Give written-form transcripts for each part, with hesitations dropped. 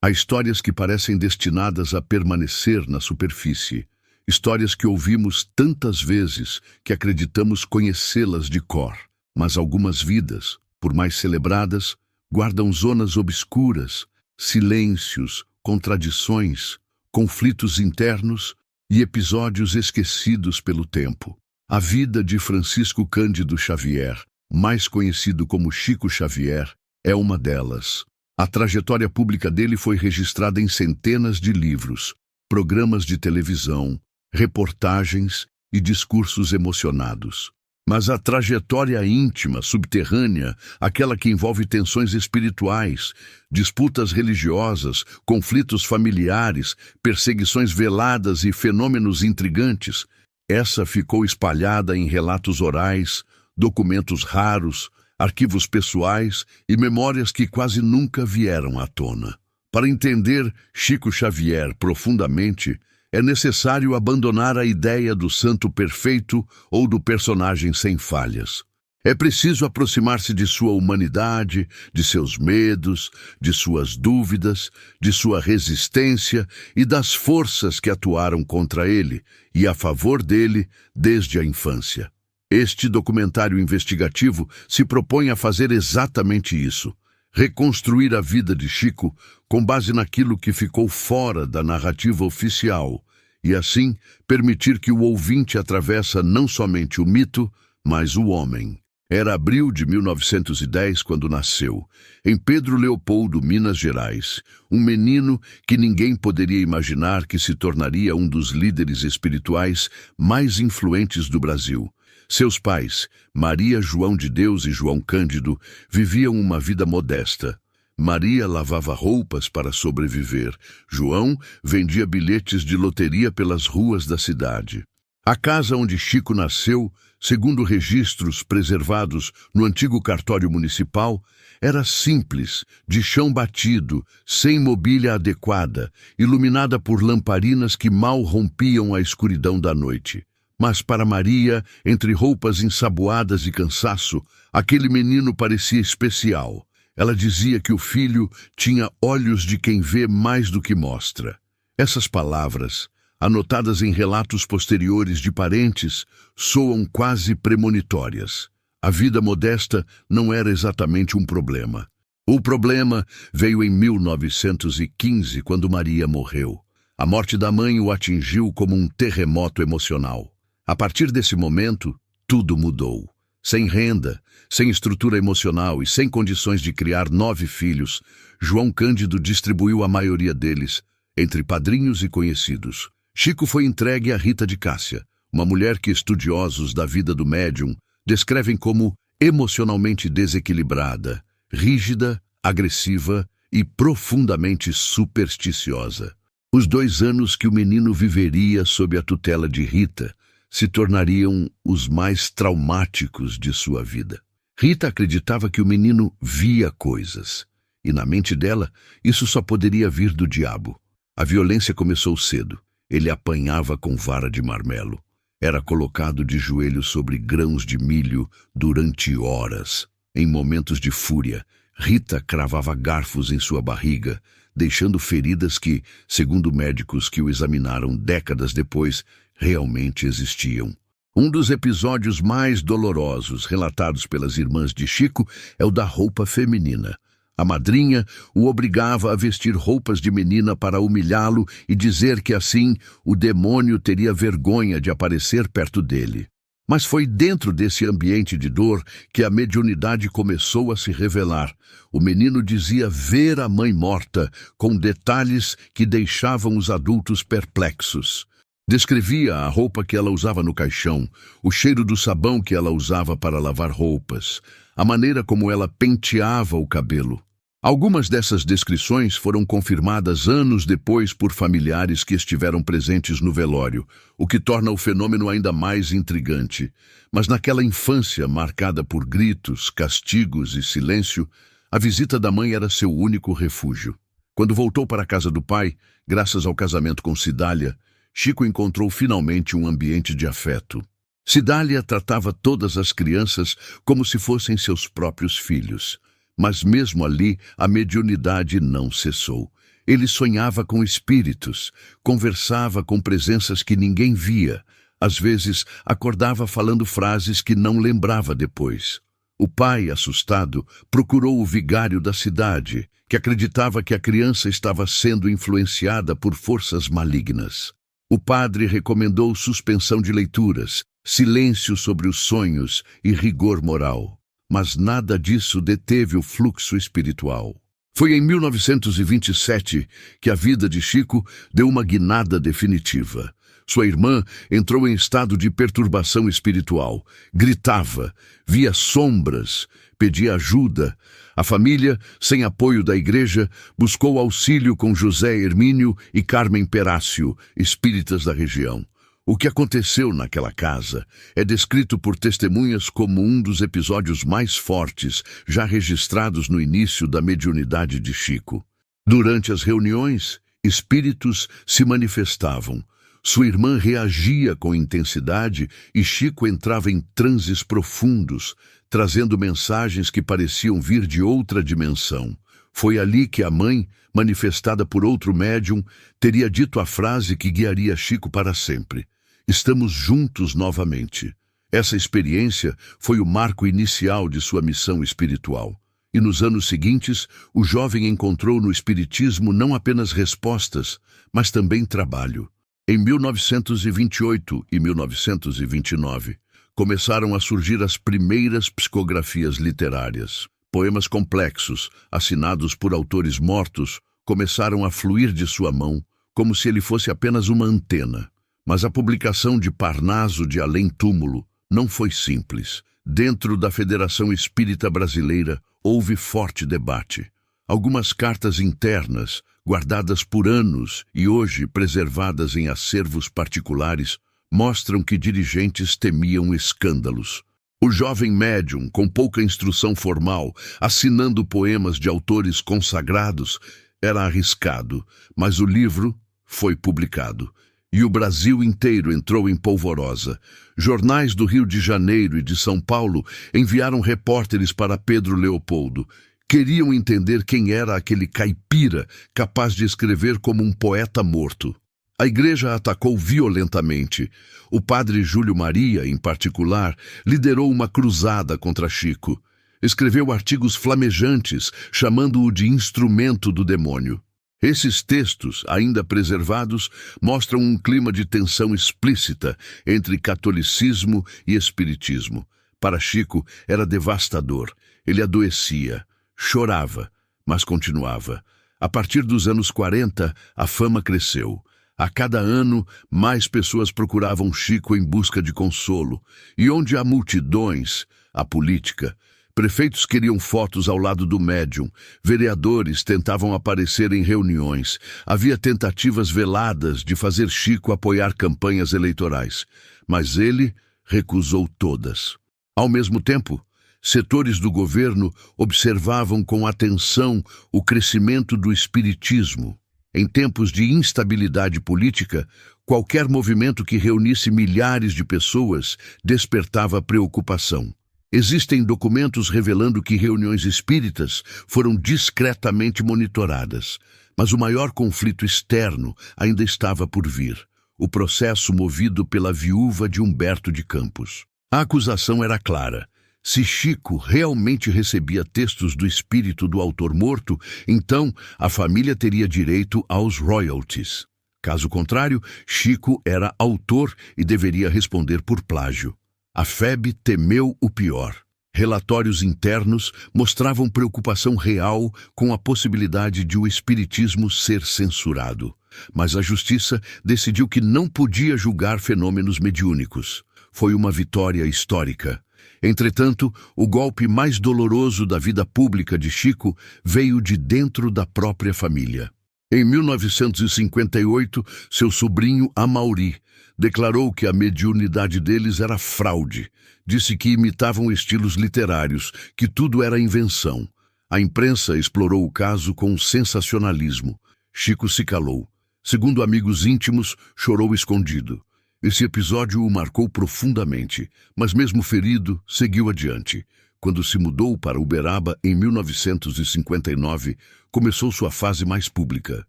Há histórias que parecem destinadas a permanecer na superfície, histórias que ouvimos tantas vezes que acreditamos conhecê-las de cor. Mas algumas vidas, por mais celebradas, guardam zonas obscuras, silêncios, contradições, conflitos internos e episódios esquecidos pelo tempo. A vida de Francisco Cândido Xavier, mais conhecido como Chico Xavier, é uma delas. A trajetória pública dele foi registrada em centenas de livros, programas de televisão, reportagens e discursos emocionados. Mas a trajetória íntima, subterrânea, aquela que envolve tensões espirituais, disputas religiosas, conflitos familiares, perseguições veladas e fenômenos intrigantes, essa ficou espalhada em relatos orais, documentos raros, arquivos pessoais e memórias que quase nunca vieram à tona. Para entender Chico Xavier profundamente, é necessário abandonar a ideia do santo perfeito ou do personagem sem falhas. É preciso aproximar-se de sua humanidade, de seus medos, de suas dúvidas, de sua resistência e das forças que atuaram contra ele e a favor dele desde a infância. Este documentário investigativo se propõe a fazer exatamente isso: reconstruir a vida de Chico com base naquilo que ficou fora da narrativa oficial e, assim, permitir que o ouvinte atravesse não somente o mito, mas o homem. Era abril de 1910 quando nasceu, em Pedro Leopoldo, Minas Gerais, um menino que ninguém poderia imaginar que se tornaria um dos líderes espirituais mais influentes do Brasil. Seus pais, Maria João de Deus e João Cândido, viviam uma vida modesta. Maria lavava roupas para sobreviver. João vendia bilhetes de loteria pelas ruas da cidade. A casa onde Chico nasceu, segundo registros preservados no antigo cartório municipal, era simples, de chão batido, sem mobília adequada, iluminada por lamparinas que mal rompiam a escuridão da noite. Mas para Maria, entre roupas ensaboadas e cansaço, aquele menino parecia especial. Ela dizia que o filho tinha olhos de quem vê mais do que mostra. Essas palavras, anotadas em relatos posteriores de parentes, soam quase premonitórias. A vida modesta não era exatamente um problema. O problema veio em 1915, quando Maria morreu. A morte da mãe o atingiu como um terremoto emocional. A partir desse momento, tudo mudou. Sem renda, sem estrutura emocional e sem condições de criar 9 filhos, João Cândido distribuiu a maioria deles entre padrinhos e conhecidos. Chico foi entregue a Rita de Cássia, uma mulher que estudiosos da vida do médium descrevem como emocionalmente desequilibrada, rígida, agressiva e profundamente supersticiosa. Os 2 anos que o menino viveria sob a tutela de Rita se tornariam os mais traumáticos de sua vida. Rita acreditava que o menino via coisas, e na mente dela, isso só poderia vir do diabo. A violência começou cedo. Ele apanhava com vara de marmelo. Era colocado de joelhos sobre grãos de milho durante horas. Em momentos de fúria, Rita cravava garfos em sua barriga, deixando feridas que, segundo médicos que o examinaram décadas depois, realmente existiam. Um dos episódios mais dolorosos relatados pelas irmãs de Chico é o da roupa feminina. A madrinha o obrigava a vestir roupas de menina para humilhá-lo e dizer que assim o demônio teria vergonha de aparecer perto dele. Mas foi dentro desse ambiente de dor que a mediunidade começou a se revelar. O menino dizia ver a mãe morta, com detalhes que deixavam os adultos perplexos. Descrevia a roupa que ela usava no caixão, o cheiro do sabão que ela usava para lavar roupas, a maneira como ela penteava o cabelo. Algumas dessas descrições foram confirmadas anos depois por familiares que estiveram presentes no velório, o que torna o fenômeno ainda mais intrigante. Mas naquela infância marcada por gritos, castigos e silêncio, a visita da mãe era seu único refúgio. Quando voltou para a casa do pai, graças ao casamento com Cidália, Chico encontrou finalmente um ambiente de afeto. Cidália tratava todas as crianças como se fossem seus próprios filhos. Mas mesmo ali, a mediunidade não cessou. Ele sonhava com espíritos, conversava com presenças que ninguém via. Às vezes, acordava falando frases que não lembrava depois. O pai, assustado, procurou o vigário da cidade, que acreditava que a criança estava sendo influenciada por forças malignas. O padre recomendou suspensão de leituras, silêncio sobre os sonhos e rigor moral. Mas nada disso deteve o fluxo espiritual. Foi em 1927 que a vida de Chico deu uma guinada definitiva. Sua irmã entrou em estado de perturbação espiritual. Gritava, via sombras, pedia ajuda. A família, sem apoio da igreja, buscou auxílio com José Hermínio e Carmen Perácio, espíritas da região. O que aconteceu naquela casa é descrito por testemunhas como um dos episódios mais fortes já registrados no início da mediunidade de Chico. Durante as reuniões, espíritos se manifestavam. Sua irmã reagia com intensidade e Chico entrava em transes profundos, trazendo mensagens que pareciam vir de outra dimensão. Foi ali que a mãe, manifestada por outro médium, teria dito a frase que guiaria Chico para sempre: "Estamos juntos novamente." Essa experiência foi o marco inicial de sua missão espiritual. E nos anos seguintes, o jovem encontrou no espiritismo não apenas respostas, mas também trabalho. Em 1928 e 1929, começaram a surgir as primeiras psicografias literárias. Poemas complexos, assinados por autores mortos, começaram a fluir de sua mão, como se ele fosse apenas uma antena. Mas a publicação de Parnaso de Além Túmulo não foi simples. Dentro da Federação Espírita Brasileira, houve forte debate. Algumas cartas internas, guardadas por anos e hoje preservadas em acervos particulares, mostram que dirigentes temiam escândalos. O jovem médium, com pouca instrução formal, assinando poemas de autores consagrados, era arriscado, mas o livro foi publicado. E o Brasil inteiro entrou em polvorosa. Jornais do Rio de Janeiro e de São Paulo enviaram repórteres para Pedro Leopoldo. Queriam entender quem era aquele caipira capaz de escrever como um poeta morto. A igreja atacou violentamente. O padre Júlio Maria, em particular, liderou uma cruzada contra Chico. Escreveu artigos flamejantes, chamando-o de instrumento do demônio. Esses textos, ainda preservados, mostram um clima de tensão explícita entre catolicismo e espiritismo. Para Chico, era devastador. Ele adoecia, chorava, mas continuava. A partir dos anos 40, a fama cresceu. A cada ano, mais pessoas procuravam Chico em busca de consolo. E onde há multidões, há política. Prefeitos queriam fotos ao lado do médium. Vereadores tentavam aparecer em reuniões. Havia tentativas veladas de fazer Chico apoiar campanhas eleitorais. Mas ele recusou todas. Ao mesmo tempo, setores do governo observavam com atenção o crescimento do espiritismo. Em tempos de instabilidade política, qualquer movimento que reunisse milhares de pessoas despertava preocupação. Existem documentos revelando que reuniões espíritas foram discretamente monitoradas, mas o maior conflito externo ainda estava por vir: o processo movido pela viúva de Humberto de Campos. A acusação era clara. Se Chico realmente recebia textos do espírito do autor morto, então a família teria direito aos royalties. Caso contrário, Chico era autor e deveria responder por plágio. A FEB temeu o pior. Relatórios internos mostravam preocupação real com a possibilidade de o espiritismo ser censurado. Mas a justiça decidiu que não podia julgar fenômenos mediúnicos. Foi uma vitória histórica. Entretanto, o golpe mais doloroso da vida pública de Chico veio de dentro da própria família. Em 1958, seu sobrinho Amaury declarou que a mediunidade deles era fraude. Disse que imitavam estilos literários, que tudo era invenção. A imprensa explorou o caso com sensacionalismo. Chico se calou. Segundo amigos íntimos, chorou escondido. Esse episódio o marcou profundamente, mas mesmo ferido, seguiu adiante. Quando se mudou para Uberaba em 1959, começou sua fase mais pública.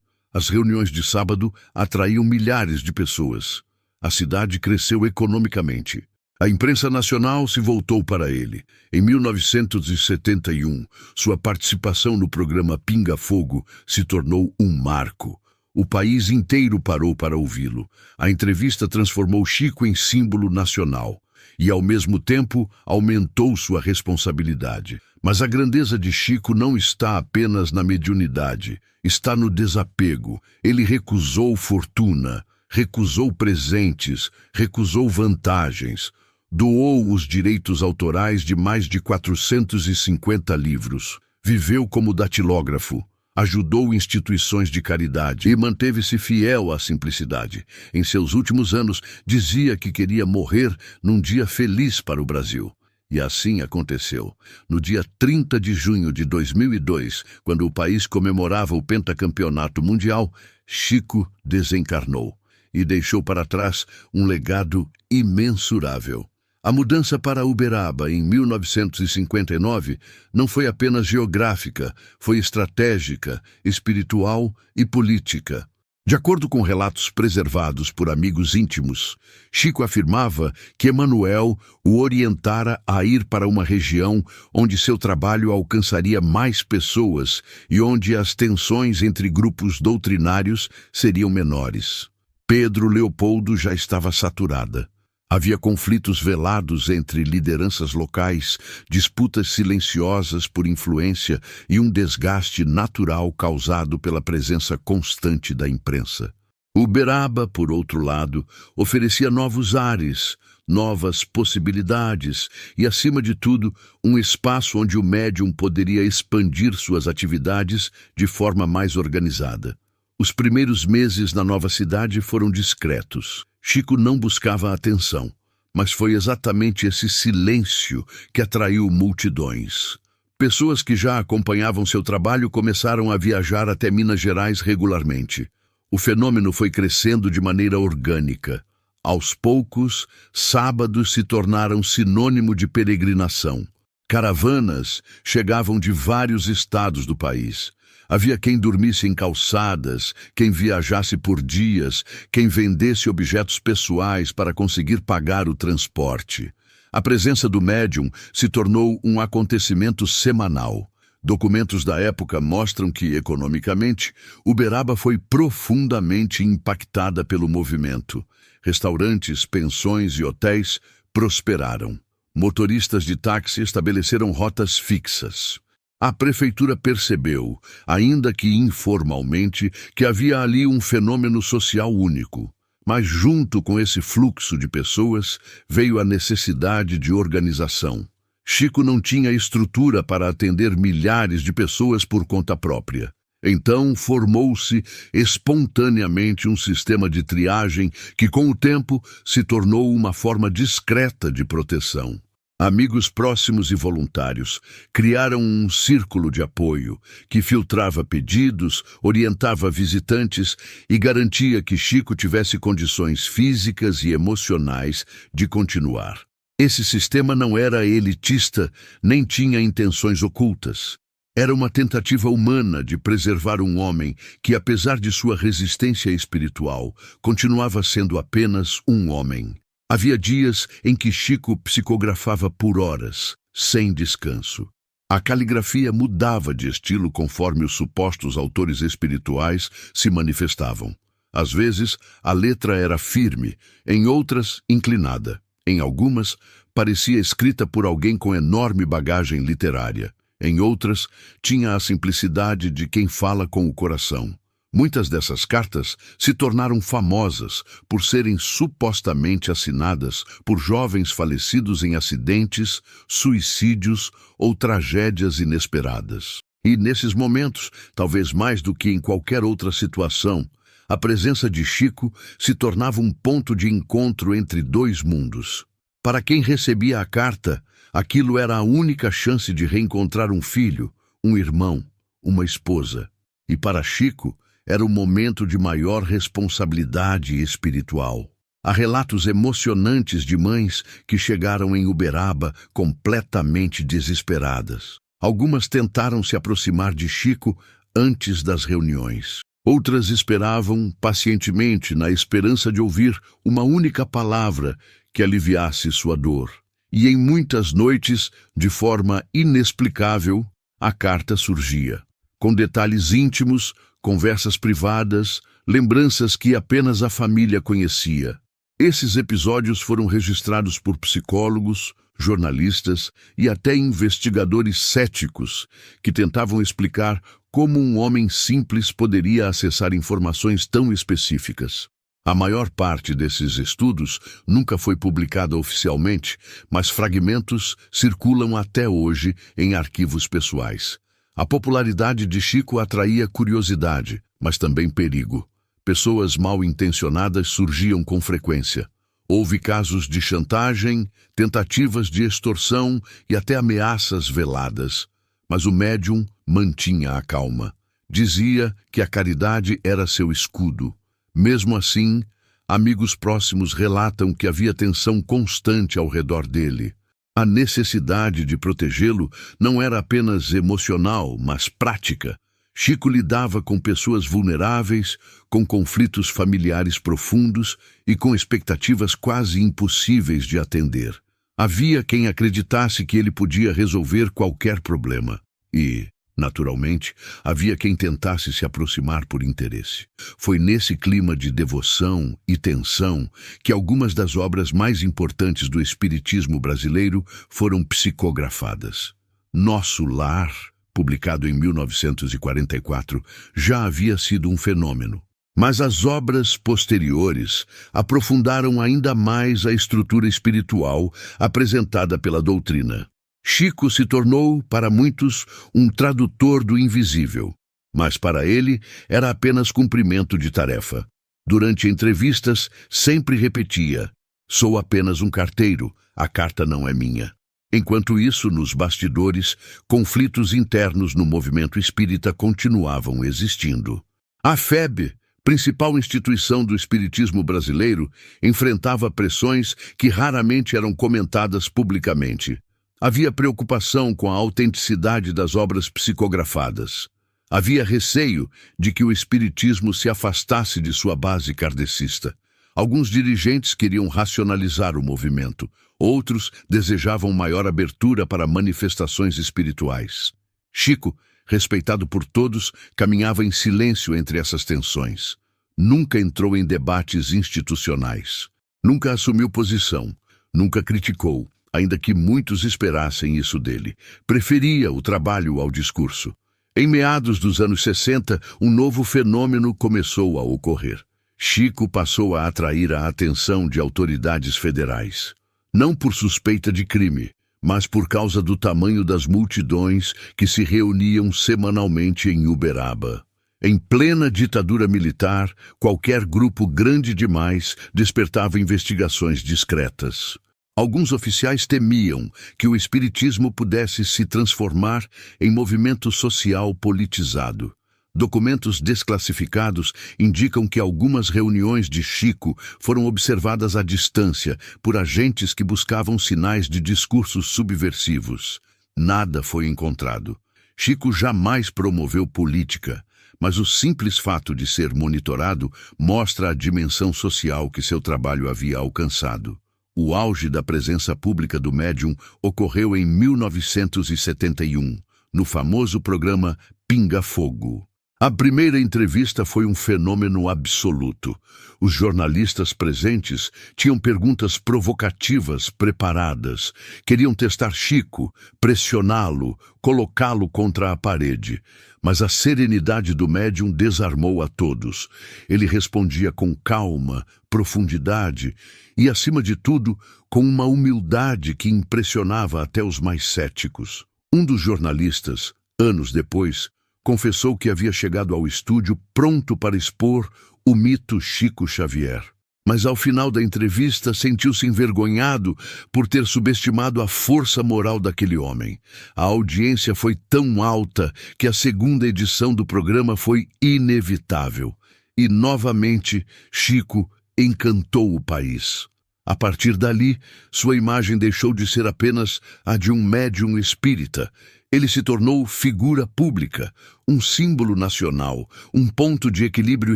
As reuniões de sábado atraíam milhares de pessoas. A cidade cresceu economicamente. A imprensa nacional se voltou para ele. Em 1971, sua participação no programa Pinga Fogo se tornou um marco. O país inteiro parou para ouvi-lo. A entrevista transformou Chico em símbolo nacional e, ao mesmo tempo, aumentou sua responsabilidade. Mas a grandeza de Chico não está apenas na mediunidade, está no desapego. Ele recusou fortuna, recusou presentes, recusou vantagens. Doou os direitos autorais de mais de 450 livros. Viveu como datilógrafo. Ajudou instituições de caridade e manteve-se fiel à simplicidade. Em seus últimos anos, dizia que queria morrer num dia feliz para o Brasil. E assim aconteceu. No dia 30 de junho de 2002, quando o país comemorava o pentacampeonato mundial, Chico desencarnou e deixou para trás um legado imensurável. A mudança para Uberaba em 1959 não foi apenas geográfica, foi estratégica, espiritual e política. De acordo com relatos preservados por amigos íntimos, Chico afirmava que Emanuel o orientara a ir para uma região onde seu trabalho alcançaria mais pessoas e onde as tensões entre grupos doutrinários seriam menores. Pedro Leopoldo já estava saturada. Havia conflitos velados entre lideranças locais, disputas silenciosas por influência e um desgaste natural causado pela presença constante da imprensa. Uberaba, por outro lado, oferecia novos ares, novas possibilidades e, acima de tudo, um espaço onde o médium poderia expandir suas atividades de forma mais organizada. Os primeiros meses na nova cidade foram discretos. Chico não buscava atenção, mas foi exatamente esse silêncio que atraiu multidões. Pessoas que já acompanhavam seu trabalho começaram a viajar até Minas Gerais regularmente. O fenômeno foi crescendo de maneira orgânica. Aos poucos, sábados se tornaram sinônimo de peregrinação. Caravanas chegavam de vários estados do país. Havia quem dormisse em calçadas, quem viajasse por dias, quem vendesse objetos pessoais para conseguir pagar o transporte. A presença do médium se tornou um acontecimento semanal. Documentos da época mostram que, economicamente, Uberaba foi profundamente impactada pelo movimento. Restaurantes, pensões e hotéis prosperaram. Motoristas de táxi estabeleceram rotas fixas. A prefeitura percebeu, ainda que informalmente, que havia ali um fenômeno social único. Mas junto com esse fluxo de pessoas, veio a necessidade de organização. Chico não tinha estrutura para atender milhares de pessoas por conta própria. Então formou-se espontaneamente um sistema de triagem que, com o tempo, se tornou uma forma discreta de proteção. Amigos próximos e voluntários criaram um círculo de apoio que filtrava pedidos, orientava visitantes e garantia que Chico tivesse condições físicas e emocionais de continuar. Esse sistema não era elitista nem tinha intenções ocultas. Era uma tentativa humana de preservar um homem que, apesar de sua resistência espiritual, continuava sendo apenas um homem. Havia dias em que Chico psicografava por horas, sem descanso. A caligrafia mudava de estilo conforme os supostos autores espirituais se manifestavam. Às vezes, a letra era firme, em outras, inclinada. Em algumas, parecia escrita por alguém com enorme bagagem literária. Em outras, tinha a simplicidade de quem fala com o coração. Muitas dessas cartas se tornaram famosas por serem supostamente assinadas por jovens falecidos em acidentes, suicídios ou tragédias inesperadas. E nesses momentos, talvez mais do que em qualquer outra situação, a presença de Chico se tornava um ponto de encontro entre dois mundos. Para quem recebia a carta, aquilo era a única chance de reencontrar um filho, um irmão, uma esposa. E para Chico, era o momento de maior responsabilidade espiritual. Há relatos emocionantes de mães que chegaram em Uberaba completamente desesperadas. Algumas tentaram se aproximar de Chico antes das reuniões. Outras esperavam pacientemente na esperança de ouvir uma única palavra que aliviasse sua dor. E em muitas noites, de forma inexplicável, a carta surgia, com detalhes íntimos, conversas privadas, lembranças que apenas a família conhecia. Esses episódios foram registrados por psicólogos, jornalistas e até investigadores céticos que tentavam explicar como um homem simples poderia acessar informações tão específicas. A maior parte desses estudos nunca foi publicada oficialmente, mas fragmentos circulam até hoje em arquivos pessoais. A popularidade de Chico atraía curiosidade, mas também perigo. Pessoas mal intencionadas surgiam com frequência. Houve casos de chantagem, tentativas de extorsão e até ameaças veladas. Mas o médium mantinha a calma. Dizia que a caridade era seu escudo. Mesmo assim, amigos próximos relatam que havia tensão constante ao redor dele. A necessidade de protegê-lo não era apenas emocional, mas prática. Chico lidava com pessoas vulneráveis, com conflitos familiares profundos e com expectativas quase impossíveis de atender. Havia quem acreditasse que ele podia resolver qualquer problema. E, naturalmente, havia quem tentasse se aproximar por interesse. Foi nesse clima de devoção e tensão que algumas das obras mais importantes do espiritismo brasileiro foram psicografadas. Nosso Lar, publicado em 1944, já havia sido um fenômeno. Mas as obras posteriores aprofundaram ainda mais a estrutura espiritual apresentada pela doutrina. Chico se tornou, para muitos, um tradutor do invisível, mas para ele era apenas cumprimento de tarefa. Durante entrevistas, sempre repetia: "Sou apenas um carteiro, a carta não é minha." Enquanto isso, nos bastidores, conflitos internos no movimento espírita continuavam existindo. A FEB, principal instituição do espiritismo brasileiro, enfrentava pressões que raramente eram comentadas publicamente. Havia preocupação com a autenticidade das obras psicografadas. Havia receio de que o espiritismo se afastasse de sua base kardecista. Alguns dirigentes queriam racionalizar o movimento, outros desejavam maior abertura para manifestações espirituais. Chico, respeitado por todos, caminhava em silêncio entre essas tensões. Nunca entrou em debates institucionais. Nunca assumiu posição. Nunca criticou, ainda que muitos esperassem isso dele. Preferia o trabalho ao discurso. Em meados dos anos 60, um novo fenômeno começou a ocorrer. Chico passou a atrair a atenção de autoridades federais. Não por suspeita de crime, mas por causa do tamanho das multidões que se reuniam semanalmente em Uberaba. Em plena ditadura militar, qualquer grupo grande demais despertava investigações discretas. Alguns oficiais temiam que o espiritismo pudesse se transformar em movimento social politizado. Documentos desclassificados indicam que algumas reuniões de Chico foram observadas à distância por agentes que buscavam sinais de discursos subversivos. Nada foi encontrado. Chico jamais promoveu política, mas o simples fato de ser monitorado mostra a dimensão social que seu trabalho havia alcançado. O auge da presença pública do médium ocorreu em 1971, no famoso programa Pinga Fogo. A primeira entrevista foi um fenômeno absoluto. Os jornalistas presentes tinham perguntas provocativas preparadas. Queriam testar Chico, pressioná-lo, colocá-lo contra a parede. Mas a serenidade do médium desarmou a todos. Ele respondia com calma, profundidade e, acima de tudo, com uma humildade que impressionava até os mais céticos. Um dos jornalistas, anos depois, confessou que havia chegado ao estúdio pronto para expor o mito Chico Xavier. Mas ao final da entrevista sentiu-se envergonhado por ter subestimado a força moral daquele homem. A audiência foi tão alta que a segunda edição do programa foi inevitável. E novamente Chico encantou o país. A partir dali, sua imagem deixou de ser apenas a de um médium espírita. Ele se tornou figura pública, um símbolo nacional, um ponto de equilíbrio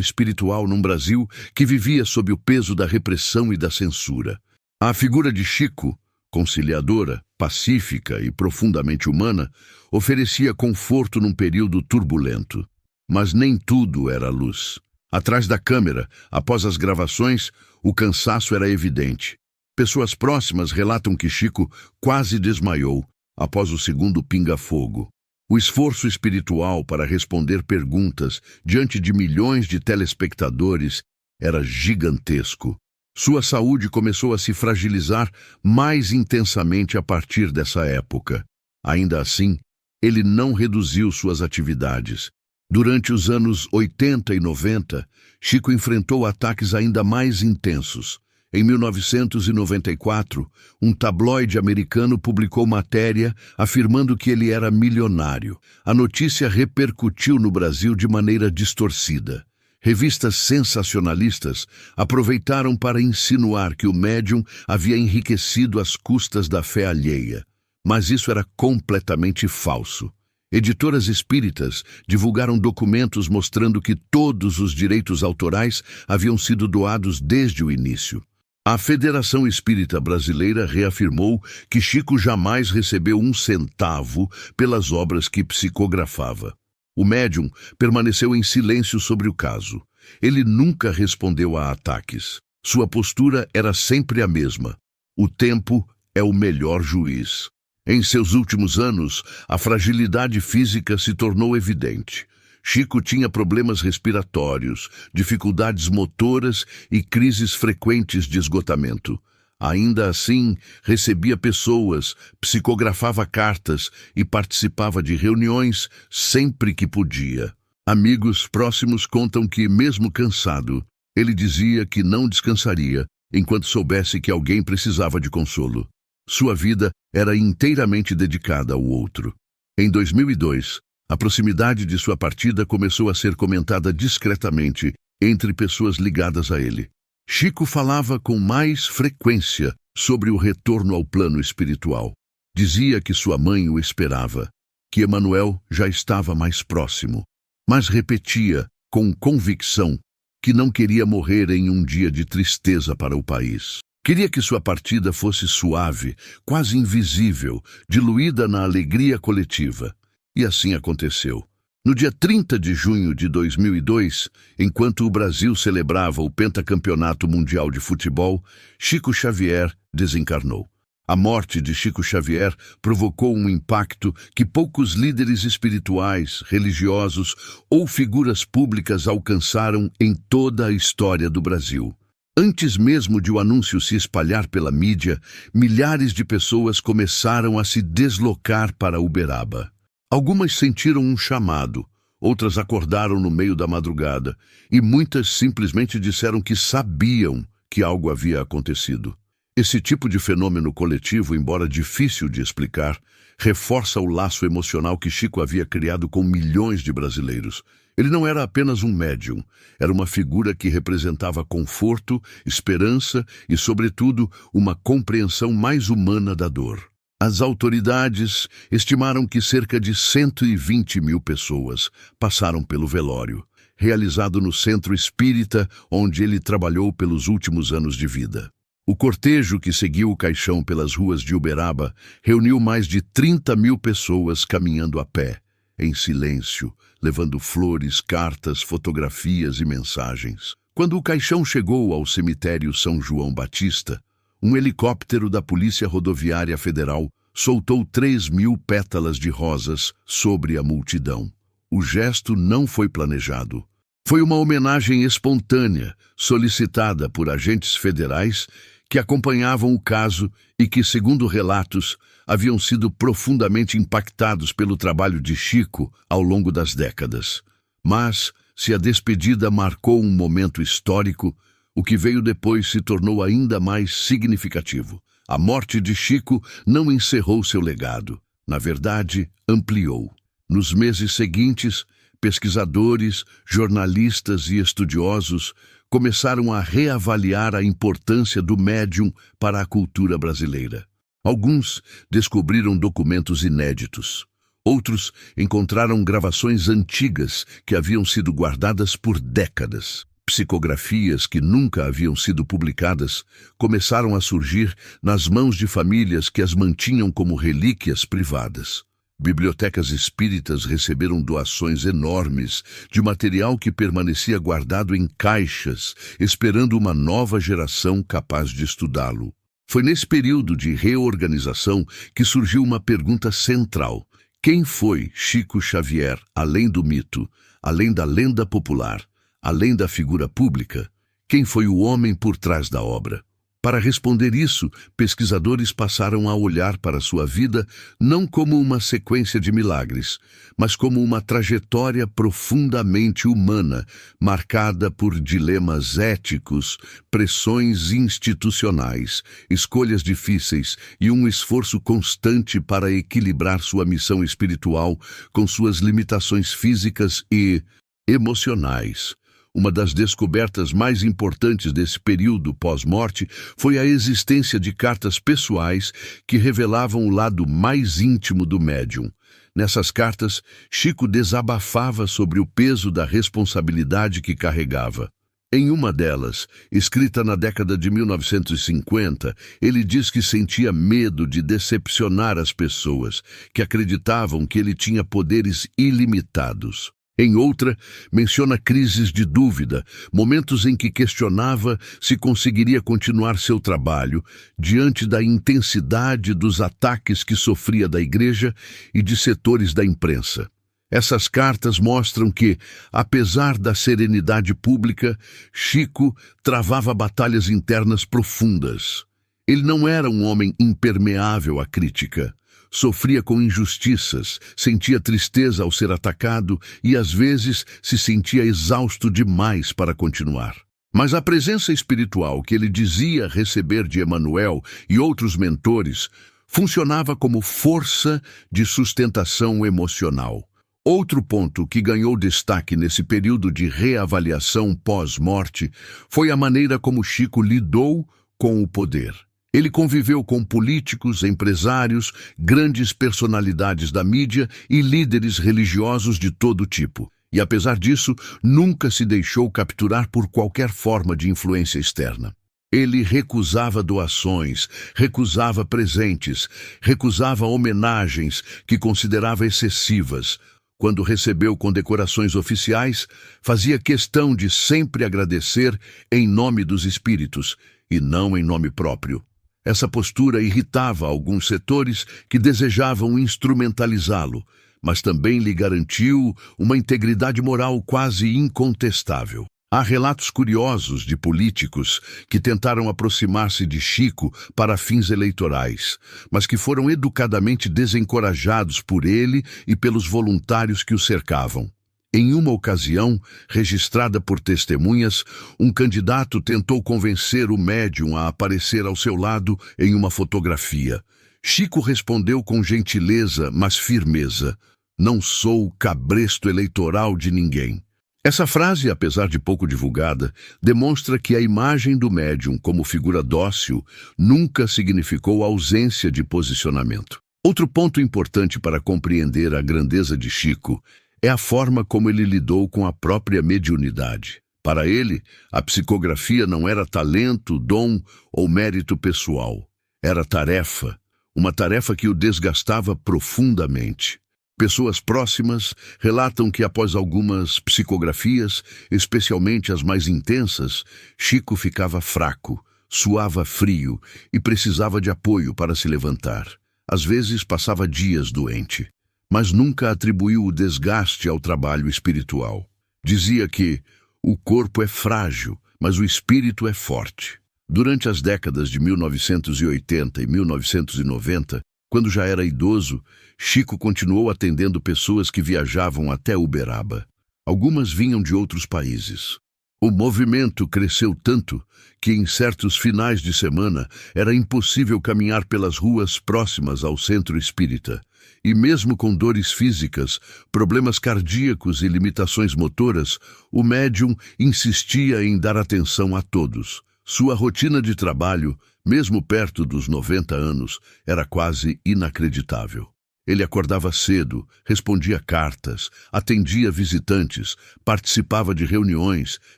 espiritual num Brasil que vivia sob o peso da repressão e da censura. A figura de Chico, conciliadora, pacífica e profundamente humana, oferecia conforto num período turbulento. Mas nem tudo era luz. Atrás da câmera, após as gravações, o cansaço era evidente. Pessoas próximas relatam que Chico quase desmaiou após o segundo pinga-fogo. O esforço espiritual para responder perguntas diante de milhões de telespectadores era gigantesco. Sua saúde começou a se fragilizar mais intensamente a partir dessa época. Ainda assim, ele não reduziu suas atividades. Durante os anos 80 e 90, Chico enfrentou ataques ainda mais intensos. Em 1994, um tabloide americano publicou matéria afirmando que ele era milionário. A notícia repercutiu no Brasil de maneira distorcida. Revistas sensacionalistas aproveitaram para insinuar que o médium havia enriquecido às custas da fé alheia. Mas isso era completamente falso. Editoras espíritas divulgaram documentos mostrando que todos os direitos autorais haviam sido doados desde o início. A Federação Espírita Brasileira reafirmou que Chico jamais recebeu um centavo pelas obras que psicografava. O médium permaneceu em silêncio sobre o caso. Ele nunca respondeu a ataques. Sua postura era sempre a mesma. O tempo é o melhor juiz. Em seus últimos anos, a fragilidade física se tornou evidente. Chico tinha problemas respiratórios, dificuldades motoras e crises frequentes de esgotamento. Ainda assim, recebia pessoas, psicografava cartas e participava de reuniões sempre que podia. Amigos próximos contam que, mesmo cansado, ele dizia que não descansaria enquanto soubesse que alguém precisava de consolo. Sua vida era inteiramente dedicada ao outro. Em 2002, a proximidade de sua partida começou a ser comentada discretamente entre pessoas ligadas a ele. Chico falava com mais frequência sobre o retorno ao plano espiritual. Dizia que sua mãe o esperava, que Emanuel já estava mais próximo, mas repetia com convicção que não queria morrer em um dia de tristeza para o país. Queria que sua partida fosse suave, quase invisível, diluída na alegria coletiva. E assim aconteceu. No dia 30 de junho de 2002, enquanto o Brasil celebrava o pentacampeonato mundial de futebol, Chico Xavier desencarnou. A morte de Chico Xavier provocou um impacto que poucos líderes espirituais, religiosos ou figuras públicas alcançaram em toda a história do Brasil. Antes mesmo de o anúncio se espalhar pela mídia, milhares de pessoas começaram a se deslocar para Uberaba. Algumas sentiram um chamado, outras acordaram no meio da madrugada, e muitas simplesmente disseram que sabiam que algo havia acontecido. Esse tipo de fenômeno coletivo, embora difícil de explicar, reforça o laço emocional que Chico havia criado com milhões de brasileiros. Ele não era apenas um médium, era uma figura que representava conforto, esperança e, sobretudo, uma compreensão mais humana da dor. As autoridades estimaram que cerca de 120 mil pessoas passaram pelo velório, realizado no centro espírita onde ele trabalhou pelos últimos anos de vida. O cortejo que seguiu o caixão pelas ruas de Uberaba reuniu mais de 30 mil pessoas caminhando a pé, em silêncio, levando flores, cartas, fotografias e mensagens. Quando o caixão chegou ao cemitério São João Batista, um helicóptero da Polícia Rodoviária Federal soltou 3.000 pétalas de rosas sobre a multidão. O gesto não foi planejado. Foi uma homenagem espontânea, solicitada por agentes federais que acompanhavam o caso e que, segundo relatos, haviam sido profundamente impactados pelo trabalho de Chico ao longo das décadas. Mas, se a despedida marcou um momento histórico, o que veio depois se tornou ainda mais significativo. A morte de Chico não encerrou seu legado. Na verdade, ampliou. Nos meses seguintes, pesquisadores, jornalistas e estudiosos começaram a reavaliar a importância do médium para a cultura brasileira. Alguns descobriram documentos inéditos. Outros encontraram gravações antigas que haviam sido guardadas por décadas. Psicografias que nunca haviam sido publicadas começaram a surgir nas mãos de famílias que as mantinham como relíquias privadas. Bibliotecas espíritas receberam doações enormes de material que permanecia guardado em caixas, esperando uma nova geração capaz de estudá-lo. Foi nesse período de reorganização que surgiu uma pergunta central. Quem foi Chico Xavier, além do mito, além da lenda popular, além da figura pública? Quem foi o homem por trás da obra? Para responder isso, pesquisadores passaram a olhar para sua vida não como uma sequência de milagres, mas como uma trajetória profundamente humana, marcada por dilemas éticos, pressões institucionais, escolhas difíceis e um esforço constante para equilibrar sua missão espiritual com suas limitações físicas e emocionais. Uma das descobertas mais importantes desse período pós-morte foi a existência de cartas pessoais que revelavam o lado mais íntimo do médium. Nessas cartas, Chico desabafava sobre o peso da responsabilidade que carregava. Em uma delas, escrita na década de 1950, ele diz que sentia medo de decepcionar as pessoas, que acreditavam que ele tinha poderes ilimitados. Em outra, menciona crises de dúvida, momentos em que questionava se conseguiria continuar seu trabalho diante da intensidade dos ataques que sofria da igreja e de setores da imprensa. Essas cartas mostram que, apesar da serenidade pública, Chico travava batalhas internas profundas. Ele não era um homem impermeável à crítica. Sofria com injustiças, sentia tristeza ao ser atacado e, às vezes, se sentia exausto demais para continuar. Mas a presença espiritual que ele dizia receber de Emmanuel e outros mentores funcionava como força de sustentação emocional. Outro ponto que ganhou destaque nesse período de reavaliação pós-morte foi a maneira como Chico lidou com o poder. Ele conviveu com políticos, empresários, grandes personalidades da mídia e líderes religiosos de todo tipo. E, apesar disso, nunca se deixou capturar por qualquer forma de influência externa. Ele recusava doações, recusava presentes, recusava homenagens que considerava excessivas. Quando recebeu condecorações oficiais, fazia questão de sempre agradecer em nome dos espíritos e não em nome próprio. Essa postura irritava alguns setores que desejavam instrumentalizá-lo, mas também lhe garantiu uma integridade moral quase incontestável. Há relatos curiosos de políticos que tentaram aproximar-se de Chico para fins eleitorais, mas que foram educadamente desencorajados por ele e pelos voluntários que o cercavam. Em uma ocasião, registrada por testemunhas, um candidato tentou convencer o médium a aparecer ao seu lado em uma fotografia. Chico respondeu com gentileza, mas firmeza: "Não sou cabresto eleitoral de ninguém." Essa frase, apesar de pouco divulgada, demonstra que a imagem do médium como figura dócil nunca significou ausência de posicionamento. Outro ponto importante para compreender a grandeza de Chico é a forma como ele lidou com a própria mediunidade. Para ele, a psicografia não era talento, dom ou mérito pessoal. Era tarefa, uma tarefa que o desgastava profundamente. Pessoas próximas relatam que após algumas psicografias, especialmente as mais intensas, Chico ficava fraco, suava frio e precisava de apoio para se levantar. Às vezes passava dias doente, mas nunca atribuiu o desgaste ao trabalho espiritual. Dizia que o corpo é frágil, mas o espírito é forte. Durante as décadas de 1980 e 1990, quando já era idoso, Chico continuou atendendo pessoas que viajavam até Uberaba. Algumas vinham de outros países. O movimento cresceu tanto que em certos finais de semana era impossível caminhar pelas ruas próximas ao centro espírita. E mesmo com dores físicas, problemas cardíacos e limitações motoras, o médium insistia em dar atenção a todos. Sua rotina de trabalho, mesmo perto dos 90 anos, era quase inacreditável. Ele acordava cedo, respondia cartas, atendia visitantes, participava de reuniões,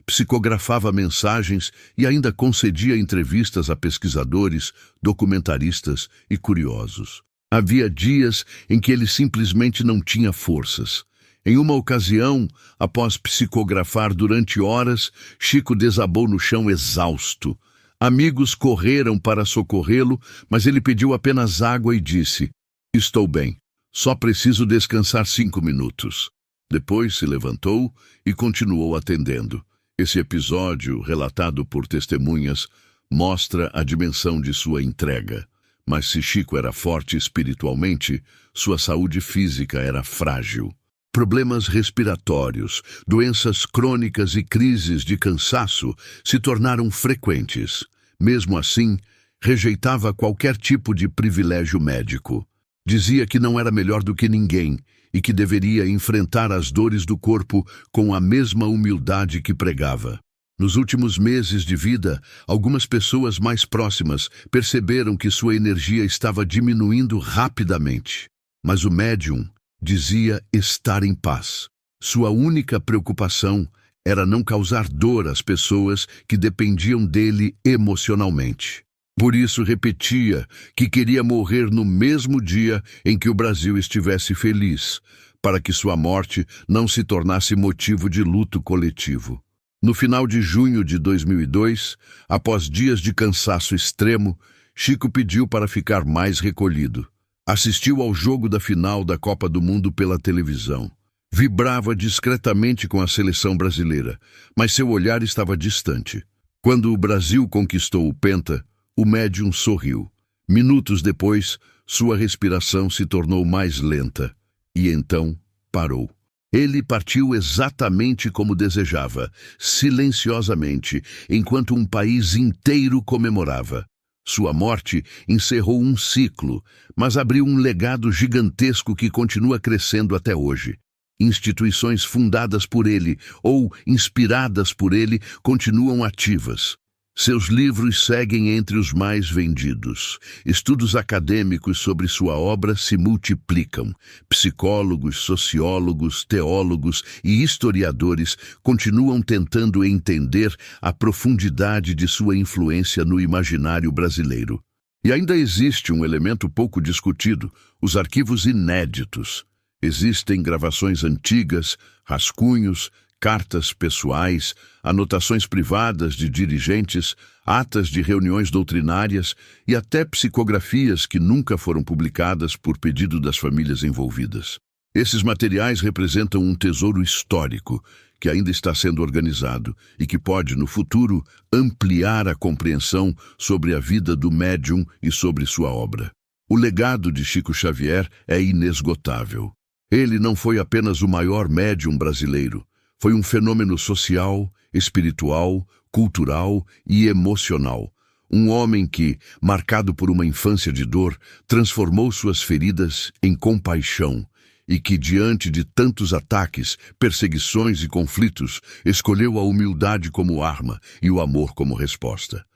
psicografava mensagens e ainda concedia entrevistas a pesquisadores, documentaristas e curiosos. Havia dias em que ele simplesmente não tinha forças. Em uma ocasião, após psicografar durante horas, Chico desabou no chão exausto. Amigos correram para socorrê-lo, mas ele pediu apenas água e disse: "Estou bem, só preciso descansar 5 minutos." Depois se levantou e continuou atendendo. Esse episódio, relatado por testemunhas, mostra a dimensão de sua entrega. Mas se Chico era forte espiritualmente, sua saúde física era frágil. Problemas respiratórios, doenças crônicas e crises de cansaço se tornaram frequentes. Mesmo assim, rejeitava qualquer tipo de privilégio médico. Dizia que não era melhor do que ninguém e que deveria enfrentar as dores do corpo com a mesma humildade que pregava. Nos últimos meses de vida, algumas pessoas mais próximas perceberam que sua energia estava diminuindo rapidamente. Mas o médium dizia estar em paz. Sua única preocupação era não causar dor às pessoas que dependiam dele emocionalmente. Por isso repetia que queria morrer no mesmo dia em que o Brasil estivesse feliz, para que sua morte não se tornasse motivo de luto coletivo. No final de junho de 2002, após dias de cansaço extremo, Chico pediu para ficar mais recolhido. Assistiu ao jogo da final da Copa do Mundo pela televisão. Vibrava discretamente com a seleção brasileira, mas seu olhar estava distante. Quando o Brasil conquistou o Penta, o médium sorriu. Minutos depois, sua respiração se tornou mais lenta e então parou. Ele partiu exatamente como desejava, silenciosamente, enquanto um país inteiro comemorava. Sua morte encerrou um ciclo, mas abriu um legado gigantesco que continua crescendo até hoje. Instituições fundadas por ele ou inspiradas por ele continuam ativas. Seus livros seguem entre os mais vendidos. Estudos acadêmicos sobre sua obra se multiplicam. Psicólogos, sociólogos, teólogos e historiadores continuam tentando entender a profundidade de sua influência no imaginário brasileiro. E ainda existe um elemento pouco discutido: os arquivos inéditos. Existem gravações antigas, rascunhos, cartas pessoais, anotações privadas de dirigentes, atas de reuniões doutrinárias e até psicografias que nunca foram publicadas por pedido das famílias envolvidas. Esses materiais representam um tesouro histórico que ainda está sendo organizado e que pode, no futuro, ampliar a compreensão sobre a vida do médium e sobre sua obra. O legado de Chico Xavier é inesgotável. Ele não foi apenas o maior médium brasileiro. Foi um fenômeno social, espiritual, cultural e emocional. Um homem que, marcado por uma infância de dor, transformou suas feridas em compaixão e que, diante de tantos ataques, perseguições e conflitos, escolheu a humildade como arma e o amor como resposta.